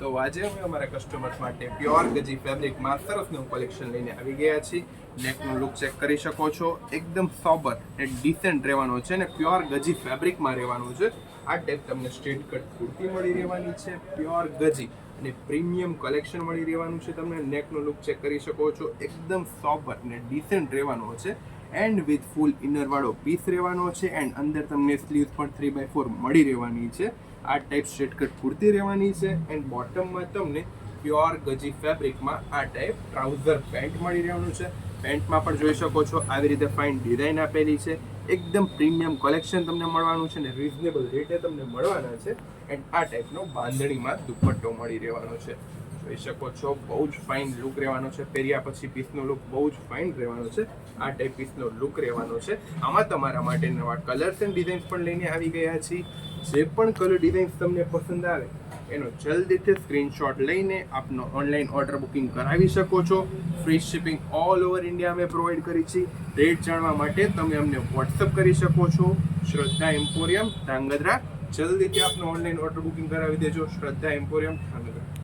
તો આજે અમે અમારા કસ્ટમર્સ માટે પ્યોર ગજી ફેબ્રિકમાં સરસ નવું કલેક્શન લઈને આવી ગયા છીએ. નેકનો લુક ચેક કરી શકો છો, એકદમ સોબર અને ડિસેન્ટ રહેવાનો છે અને પ્યોર ગજી ફેબ્રિકમાં રહેવાનું છે. આ ટાઈપ તમને સ્ટ્રેટ કટ કુર્તી મળી રહેવાની છે, પ્યોર ગજી અને પ્રીમિયમ કલેક્શન મળી રહેવાનું છે. તમને નેકનો લુક ચેક કરી શકો છો, એકદમ સોબર અને ડિસેન્ટ રહેવાનો છે એન્ડ વિથ ફૂલ ઇનર વાળો પીસ રહેવાનો છે એન્ડ અંદર તમને સ્લીવ્સ પણ 3x4 મળી રહેવાની છે. આ ટાઈપ સ્ટ્રેટ કટ કુર્તી રહેવાની છે એન્ડ બોટમમાં તમને પ્યોર ગજી ફેબ્રિકમાં આ ટાઈપ ટ્રાઉઝર પેન્ટ મળી રહેવાનું છે. પેન્ટમાં પણ જોઈ શકો છો આવી રીતે ફાઇન ડિઝાઇન આપેલી છે. એકદમ પ્રીમિયમ કલેક્શન તમને મળવાનું છે અને રિઝનેબલ રેટે તમને મળવાના છે એન્ડ આ ટાઈપનો બાંધણીમાં દુપટ્ટો મળી રહેવાનો છે. જોઈ શકો છો, બહુ જ ફાઇન લુક રહેવાનો છે. પહેર્યા પછી પીસનો લુક બહુ જ ફાઇન રહેવાનો છે. આ ટાઈપ પીસનો લુક રહેવાનો છે. આમાં તમારા માટે નવા કલર્સ એન્ડ ડિઝાઇન્સ પણ લઈને આવી ગયા છીએ. જે પણ કલર ડિઝાઇન્સ તમને પસંદ આવે એનો જલ્દીથી સ્ક્રીનશોટ લઈને આપનો ઓનલાઈન ઓર્ડર બુકિંગ કરાવી શકો છો. Free shipping all over India અમે પ્રોવાઈડ કરી છીએ. રેટ જાણવા માટે તમે અમને વોટ્સઅપ કરી શકો છો. શ્રદ્ધા એમ્પોરિયમ ધાંગધ્રા. જલ્દીથી આપનો ઓનલાઈન ઓર્ડર બુકિંગ કરાવી દેજો. શ્રદ્ધા એમ્પોરિયમ ધાંગધ્રા.